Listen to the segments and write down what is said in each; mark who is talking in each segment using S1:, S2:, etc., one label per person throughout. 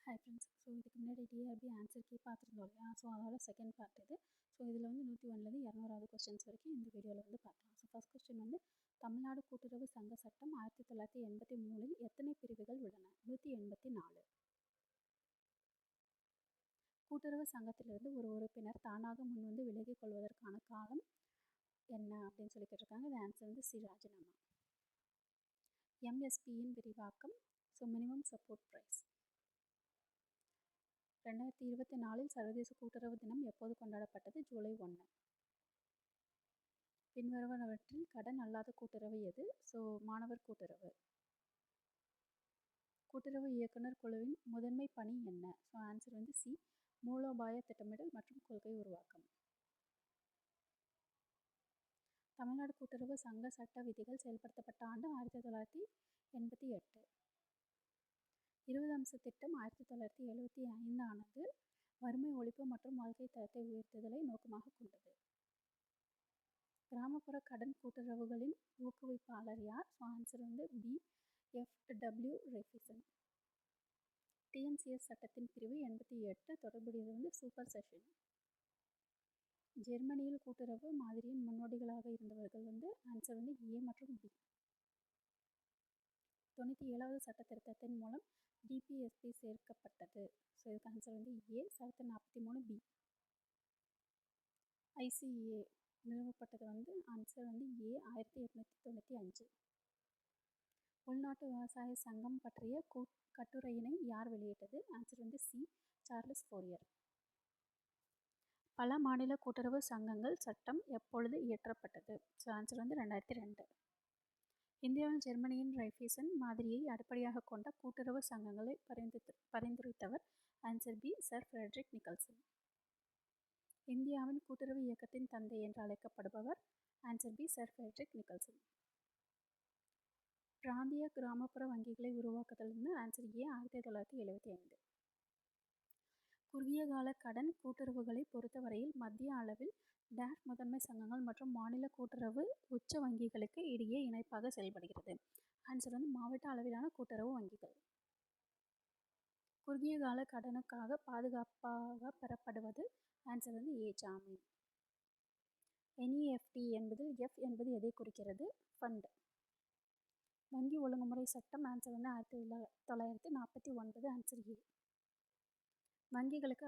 S1: Hi friends. இதுக்கு முன்னாடி TRP answer key பார்த்துருந்தோம் இல்லையா? அதோட செகண்ட் பார்ட் இது. இதில் 101லேருந்து 200வது கொஸ்டின்ஸ் வரைக்கும் இந்த வீடியோவில் பார்க்கலாம். ஃபர்ஸ்ட் கொஸ்டின் தமிழ்நாடு கூட்டுறவு சங்க சட்டம் 1983 எத்தனை பிரிவுகள் உள்ளன? 184. கூட்டுறவு சங்கத்திலிருந்து ஒரு உறுப்பினர் தானாக முன்வந்து விலகிக் கொள்வதற்கான காலம் என்ன அப்படின்னு சொல்லி கேட்டிருக்காங்க. இது ஆன்சர் சி, ராஜினாமா. எம்எஸ்பியின் விரிவாக்கம். Minimum support price. 2024 சர்வதேச கூட்டுறவு தினம் எப்போது கொண்டாடப்பட்டது? ஜூலை 1. பின்வருவனவற்றில் கடன் அல்லாத கூட்டுறவு எது? மாணவர் கூட்டுறவு. கூட்டுறவு இயக்குனர் குழுவின் முதன்மை பணி என்ன? ஆன்சர் சி, மூலோபாய திட்டமிடல் மற்றும் கொள்கை உருவாக்கம். தமிழ்நாடு கூட்டுறவு சங்க சட்ட விதிகள் செயல்படுத்தப்பட்ட ஆண்டு 1988. 20 அம்ச திட்டம் 1975 ஆனது வறுமை ஒழிப்பு மற்றும் வாழ்க்கை தரத்தை உயர்த்துதலை நோக்கமாக கொண்டது. கிராமப்புற கடன் கூட்டுறவுகளின் ஊக்குவிப்பாளர் யார்? ஆன்சர் பி, FW ரெஃபிசன். டிஎன்சிஎஸ் சட்டத்தின் பிரிவு 88 தொடர்புடையது சூப்பர் செஷன். ஜெர்மனியில் கூட்டுறவு மாதிரியின் முன்னோடிகளாக இருந்தவர்கள் ஆன்சர் ஏ மற்றும் பி. 97வது சட்ட திருத்தத்தின் மூலம் டிபிஎஸ்பி சேர்க்கப்பட்டது. இதுக்கு ஆன்சர் ஏ. 43B. ஐசிஏ நிறுவப்பட்டது ஆன்சர் ஏ. 1895. உள்நாட்டு விவசாய சங்கம் பற்றிய கட்டுரையினை யார் வெளியிட்டது? Answer C, Charles Fourier. பல மாநில கூட்டுறவு சங்கங்கள் சட்டம் எப்பொழுது இயற்றப்பட்டது? ஆன்சர் 2002. இந்தியாவில் ஜெர்மனியின் ரெஃபிசன் மாதிரியை அடிப்படையாக கொண்ட கூட்டுறவு சங்கங்களை பரிந்துரைத்தவர்? Answer B, sir Frederick Nicholson. இந்தியாவின் கூட்டுறவு இயக்கத்தின் தந்தை என்று அழைக்கப்படுபவர்? Answer B, sir Frederick Nicholson. பிராந்திய கிராமப்புற வங்கிகளை உருவாக்குதல் ஆன்சர் ஏ, 1975. குறுகிய கால கடன் கூட்டுறவுகளை பொறுத்தவரையில் மத்திய அளவில் டேஷ் முதன்மை சங்கங்கள் மற்றும் மாநில கூட்டுறவு உச்ச வங்கிகளுக்கு இடையே இணைப்பாக செயல்படுகிறது. ஆன்சர் மாவட்ட அளவிலான கூட்டுறவு வங்கிகள். குறுகிய கால கடனுக்காக பாதுகாப்பாக பெறப்படுவது? ஆன்சர் ஏ, ஜாமீன். NEFT என்பதில் எஃப் என்பது எதை குறிக்கிறது? ஃபண்ட். வங்கி ஒழுங்குமுறை சட்டம்? ஆன்சர் 1949. Answer A. வங்கிகளுக்கு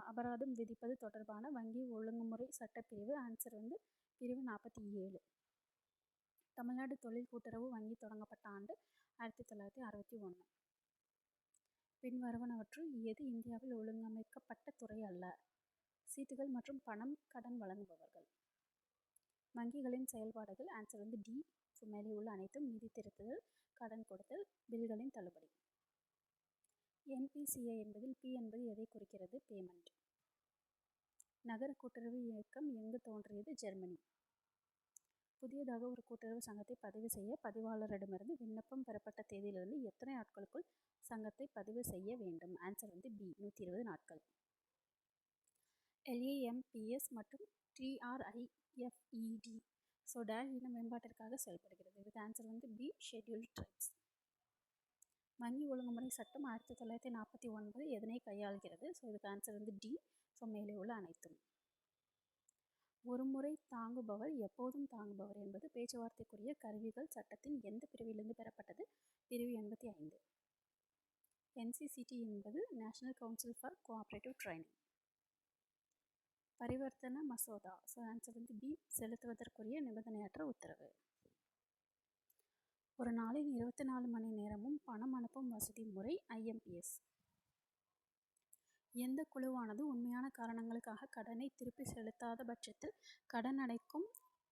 S1: அபராதம் விதிப்பது தொடர்பான வங்கி ஒழுங்குமுறை சட்டப்பிரிவு? ஆன்சர் பிரிவு 47. தமிழ்நாடு தொழில் கூட்டுறவு வங்கி தொடங்கப்பட்ட ஆண்டு 1961. பின்வருவனவற்றுள் எது இந்தியாவில் ஒழுங்கமைக்கப்பட்ட துறை அல்ல? சீட்டுகள் மற்றும் பணம் கடன் வழங்குபவர்கள். வங்கிகளின் செயல்பாடுகள்? ஆன்சர் டி, மேலே உள்ள அனைத்தும். நிதி திரட்டுதல், கடன் கொடுத்தல், பில்களின் தள்ளுபடி. NPCI என்பதில் பி என்பது எதை குறிக்கிறது? பேமெண்ட். நகர கூட்டுறவு இயக்கம் எங்கு தோன்றியது? ஜெர்மனி. புதியதாக ஒரு கூட்டுறவு சங்கத்தை பதிவு செய்ய பதிவாளரிடமிருந்து விண்ணப்பம் பெறப்பட்ட தேதியிலிருந்து எத்தனை நாட்களுக்குள் சங்கத்தை பதிவு செய்ய வேண்டும்? ஆன்சர் பி, 120 நாட்கள். LAMPS மற்றும் TRIFED டேஷ் இன மேம்பாட்டிற்காக செயல்படுகிறது. இதுக்கு ஆன்சர் பி, ஷெட்யூல்டு ட்ரைப்ஸ். வங்கி ஒழுங்குமுறை சட்டம் 1949 எதனை கையாள்கிறது? இதுக்கு ஆன்சர் டி, மேலே உள்ள அனைத்தும். ஒரு முறை தாங்குபவர் எப்போதும் தாங்குபவர் என்பது பேச்சுவார்த்தைக்குரிய கருவிகள் சட்டத்தின் எந்த பிரிவிலிருந்து பெறப்பட்டது? பிரிவு 85. NCCT என்பது national council for cooperative training. பரிவர்த்தன மசோதா? ஆன்சர் பி, செலுத்துவதற்குரிய நிபந்தனையற்ற உத்தரவு. ஒரு நாளில் 24 மணி நேரமும் பணம் அனுப்பும் வசதி முறை? IMPS. எந்த குழுவானது உண்மையான காரணங்களுக்காக கடனை திருப்பி செலுத்தாத பட்சத்தில்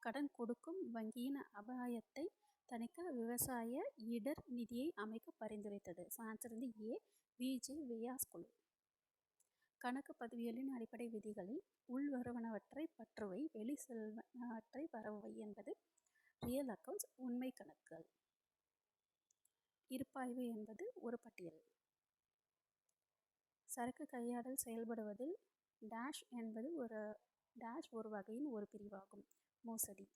S1: கடன் கொடுக்கும் வங்கியின் அபாயத்தை தணிக்க விவசாய இடர் நிதியை அமைக்க பரிந்துரைத்தது? ஆன்சர் ஏ, VJ வியாஸ் குழு. கணக்கு பதிவியலின் அடிப்படை விதிகளில் உள்வருவனவற்றை பற்றுவை, வெளி செல்வனவற்றை வரவுவை என்பது ரியல் அக்கவுண்ட்ஸ், உண்மை கணக்குகள். இருப்பாய்வு என்பது ஒரு பட்டியல். சரக்கு கையாடல் செயல்படுவதில் டேஷ் என்பது ஒரு வகையின் ஒரு பிரிவாகும். மோசடி.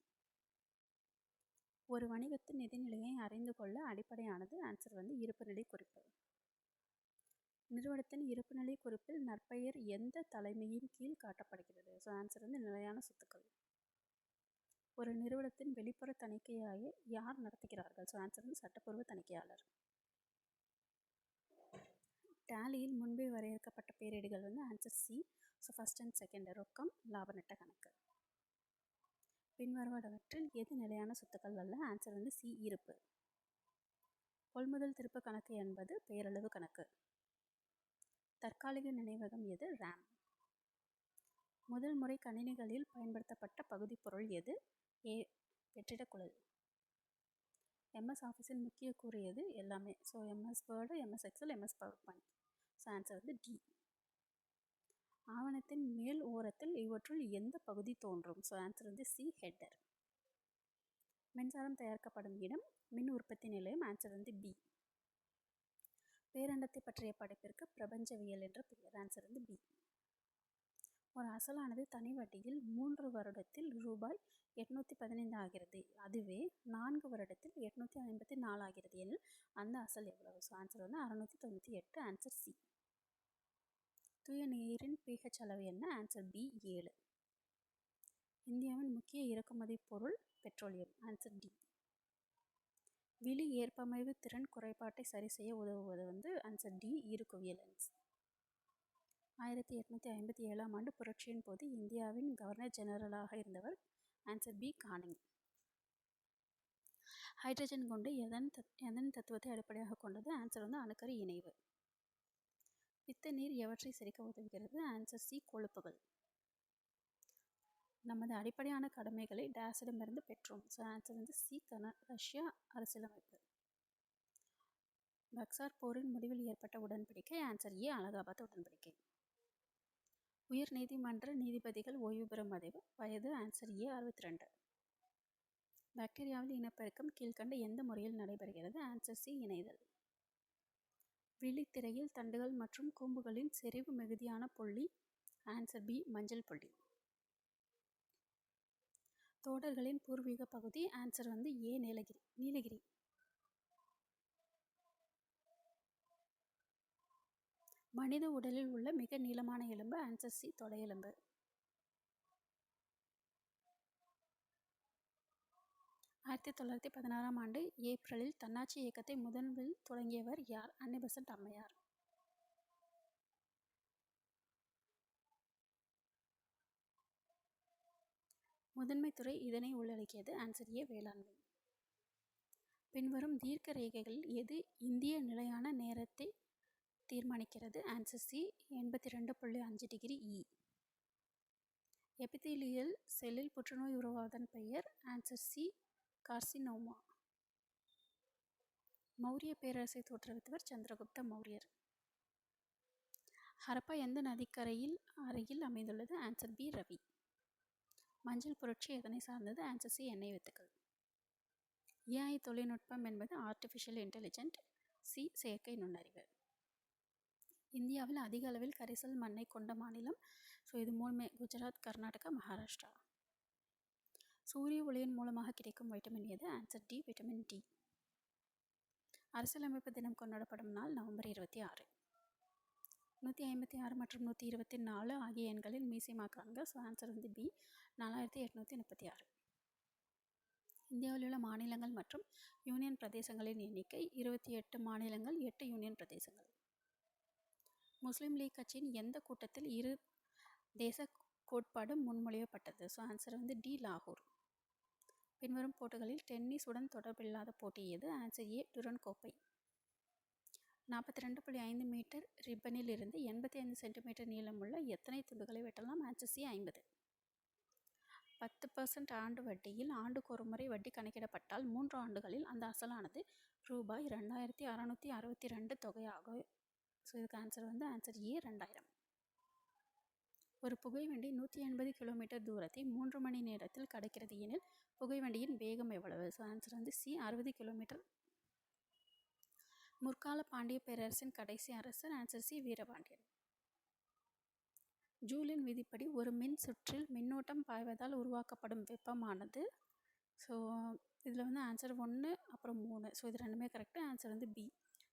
S1: ஒரு வணிகத்தின் நிதிநிலையை அறிந்து கொள்ள அடிப்படையானது? ஆன்சர் இருப்புநிலை குறிப்பு. நிறுவனத்தின் இருப்புநிலை குறிப்பில் நற்பெயர் எந்த தலைமையின் கீழ் காட்டப்படுகிறது? ஸோ ஆன்சர் வந்து நிலையான சொத்துக்கள். ஒரு நிறுவனத்தின் வெளிப்புற தணிக்கையை யார் நடத்துகிறார்கள்? ஸோ ஆன்சர் வந்து சட்டப்பூர்வ தணிக்கையாளர். டேலியில் முன்பே வரையறுக்கப்பட்ட பேரேடுகள் வந்து answer C. So first and second ரொக்கம், லாப நட்ட கணக்கு. பின்வருவனவற்றில் எது நிலையான சொத்துக்கள் அல்ல? ஆன்சர் வந்து சி இருப்பு. கொள்முதல் திருப்பு கணக்கு என்பது பெயரளவு கணக்கு. தற்காலிக நினைவகம் எது? ரேம். முதல் முறை கணினிகளில் பயன்படுத்தப்பட்ட பகுதி பொருள் எது? ஏ வெற்றிடக்குழல். எம்எஸ் ஆஃபீஸின் முக்கிய கூறு எது? எல்லாமே. So MS word, MS XL, MS power point. So answer வந்து டி. ஆவணத்தின் மேல் ஓரத்தில் இவற்றுள் எந்த பகுதி தோன்றும்? ஸோ ஆன்சர் வந்து சி ஹெட்டர். மின்சாரம் தயாரிக்கப்படும் இடம் மின் உற்பத்தி நிலையம். ஆன்சர் வந்து பி. பேரண்டத்தை பற்றிய படைப்பிற்கு பிரபஞ்சவியல் என்ற பெயர். ஆன்சர் வந்து பி. ஒரு அசலானது தனி வட்டியில் 3 வருடத்தில் ரூபாய் 815 ஆகிறது. அதுவே 4 வருடத்தில் 854 ஆகிறது எனில் அந்த அசல் எவ்வளவு? ஸோ ஆன்சர் வந்து 698. Answer C. தூய நீரின் pH அளவு என்ன? Answer B 7. இந்தியாவின் முக்கிய இறக்குமதி பொருள் பெட்ரோலியம். Answer D. விழி ஏற்பமைவு திறன் குறைபாட்டை சரி செய்ய உதவுவது வந்து ஆன்சர் டி ஈர்க்குவிய லென்ஸ். 1857ஆம் ஆண்டு புரட்சியின் போது இந்தியாவின் கவர்னர் ஜெனரலாக இருந்தவர். Answer B Canning. ஹைட்ரஜன் கொண்டு எதன் தத்துவத்தை அடிப்படையாக கொண்டது? ஆன்சர் வந்து அணுக்கரு இணைவு. பித்த நீர் எவற்றை செரிக்க உதவுகிறது? ஆன்சர் சி கொழுப்புகள். நமது அடிப்படையான கடமைகளை டேஸிடமிருந்து பெற்றோம். ஸோ ஆன்சர் வந்து சி ரஷ்யா அரசியலமைப்பு. பக்சார் போரின் முடிவில் ஏற்பட்ட உடன்படிக்கை. ஆன்சர் ஏ அலகாபாத் உடன்படிக்கை. உயர் நீதிமன்ற நீதிபதிகள் ஓய்வு பெறும் வயது. Answer A 62. பாக்டீரியாவில் இனப்பெருக்கம் கீழ்கண்ட எந்த முறையில் நடைபெறுகிறது? Answer C இணைதல். விழித்திரையில் தண்டுகள் மற்றும் கூம்புகளின் செறிவு மிகுதியான புள்ளி. ஆன்சர் பி மஞ்சள் புள்ளி. தோடர்களின் பூர்வீக பகுதி. ஆன்சர் வந்து ஏ நீலகிரி. மனித உடலில் உள்ள மிக நீளமான எலும்பு. ஆன்சர் சி தொடையெலும்பு. ஆயிரத்தி 1916ஆம் ஆண்டு ஏப்ரலில் தன்னாட்சி இயக்கத்தை முதலில் தொடங்கியவர் யார்? அன்னை பெசன்ட் அம்மையார். முதன்மை துறை இதனை உள்ளடக்கியது. ஆன்சர் ஏ வேளாண்மை. பின்வரும் தீர்க்க ரேகைகளில் எது இந்திய நிலையான நேரத்தை தீர்மானிக்கிறது? ஆன்சர் சி 82.5 டிகிரி இ. எபிதீலியல் செல்லில் புற்றுநோய் உருவாவதன் பெயர். Answer C carcinoma. மௌரிய பேரரசை தோற்றுவித்தவர் சந்திரகுப்த மௌரியர். ஹரப்பா எந்த நதிக்கரையில் அருகில் அமைந்துள்ளது? Answer B Ravi. மஞ்சள் புரட்சி எதனை சார்ந்தது? ஆன்சர் சி எண்ணெய் வித்துக்கள். ஏஐ தொழில்நுட்பம் என்பது ஆர்டிஃபிஷியல் இன்டெலிஜென்ட். சி செயற்கை நுண்ணறிவு. இந்தியாவில் அதிக அளவில் கரிசல் மண்ணை கொண்ட மாநிலம். ஸோ இது மூணுமே குஜராத், கர்நாடகா, மகாராஷ்டிரா. சூரிய ஒளியின் மூலமாக கிடைக்கும் வைட்டமின் எது? Answer D vitamin D. அரசியலமைப்பு தினம் கொண்டாடப்படும் நாள் நவம்பர் 26. 156 மற்றும் 124 ஆகிய எண்களில் மீசிமா காண்க. ஸோ ஆன்சர் வந்து பி 4836. இந்தியாவில் உள்ள மாநிலங்கள் மற்றும் யூனியன் பிரதேசங்களின் எண்ணிக்கை 28 மாநிலங்கள், 8 யூனியன் பிரதேசங்கள். முஸ்லீம் லீக் கட்சியின் எந்த கூட்டத்தில் இரு தேச கோட்பாடு முன்மொழியப்பட்டது? ஸோ ஆன்சர் வந்து டி லாகூர். பின்வரும் போட்டிகளில் டென்னிஸ் உடன் தொடர்பில்லாத போட்டி எது? ஆன்சர் ஏ டுரன் கோப்பை. 42.5 மீட்டர் ரிப்பனில் இருந்து 85 சென்டிமீட்டர் நீளமுள்ள எத்தனை துண்டுகளை வெட்டலாம்? Answer C 50. 10% ஆண்டு வட்டியில் ஆண்டுக்கு ஒரு முறை வட்டி கணக்கிடப்பட்டால் 3 ஆண்டுகளில் அந்த அசலானது ரூபாய் 2662 தொகையாகும். ஸோ இதுக்கு ஆன்சர் வந்து ஆன்சர் ஏ 2000. ஒரு புகைவண்டி 180 கிலோமீட்டர் தூரத்தை 3 மணி நேரத்தில் கடக்கிறது எனில் புகைவண்டியின் வேகம் எவ்வளவு? ஸோ ஆன்சர் வந்து சி 60 கிலோமீட்டர். முற்கால பாண்டிய பேரரசின் கடைசி அரசர். Answer C Veerapandian. ஜூலின் விதிப்படி ஒரு மின் சுற்றில் மின்னோட்டம் பாய்வதால் உருவாக்கப்படும் வெப்பமானது. ஸோ இதில் வந்து ஆன்சர் 1 அப்புறம் 3. ஸோ இது ரெண்டுமே கரெக்டு. ஆன்சர் வந்து பி.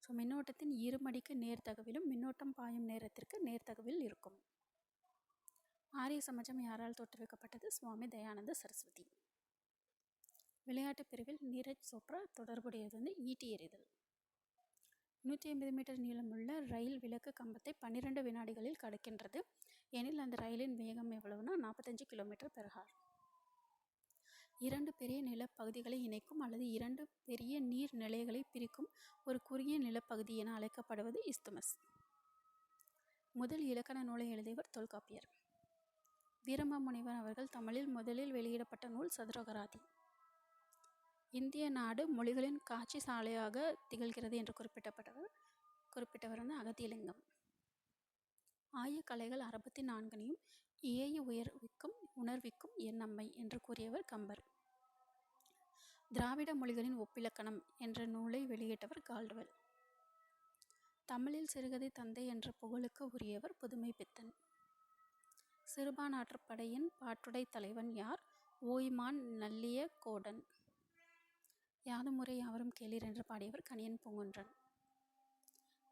S1: ஸோ மின்னோட்டத்தின் இருமடிக்கு நேர்தகவிலும் மின்னோட்டம் பாயும் நேரத்திற்கு நேர்தகவில் இருக்கும். ஆரிய சமாஜம் யாரால் தோற்றுவிக்கப்பட்டது? சுவாமி தயானந்த சரஸ்வதி. விளையாட்டு பிரிவில் நீரஜ் சோப்ரா. தொடர்புடையது வந்து ஈட்டி எறிதல். 150 மீட்டர் நீளமுள்ள ரயில் விளக்கு கம்பத்தை 12 வினாடிகளில் கடக்கின்றது எனில் அந்த ரயிலின் வேகம் எவ்வளவுனா 45 km/h. 2 பெரிய நிலப்பகுதிகளை இணைக்கும் அல்லது 2 பெரிய நீர் நிலைகளை பிரிக்கும் ஒரு குறுகிய நிலப்பகுதி என அழைக்கப்படுவது இஸ்துமஸ். முதல் இலக்கண நூலை எழுதியவர் தொல்காப்பியர். வீரமா முனிவர் அவர்கள் தமிழில் முதலில் வெளியிடப்பட்ட நூல் சதுரகராதி. இந்திய நாடு மொழிகளின் காட்சி சாலையாக திகழ்கிறது என்று குறிப்பிட்டவர் வந்து அகத்தியலிங்கம். ஆயக்கலைகள் 64 இயைய உணர்விக்கும் எண்ணம்மை என்று கூறியவர் கம்பர். திராவிட மொழிகளின் ஒப்பிலக்கணம் என்ற நூலை வெளியிட்டவர் கால்டுவெல். தமிழில் சிறுகதை தந்தை என்ற புகழுக்கு உரியவர் புதுமைப்பித்தன். சிறுபான்ஆற்றுப்படையின் பாட்டுடை தலைவன் யார்? ஓய்மான் நல்லிய கோடன். யாதுமுறை யாவரும் கேளீர் என்று பாடியவர் கணியன் பூங்குன்றன்.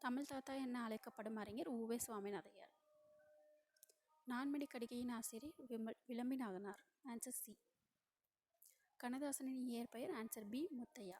S1: தமிழ் தாத்தா என அழைக்கப்படும் அறிஞர் உ.வே. சுவாமிநாதையர். நான்மணி கடிகையின் ஆசிரியர் விளம்பி நாகனார். Answer C. கண்ணதாசனின் இயற்பெயர்? Answer B. முத்தையா.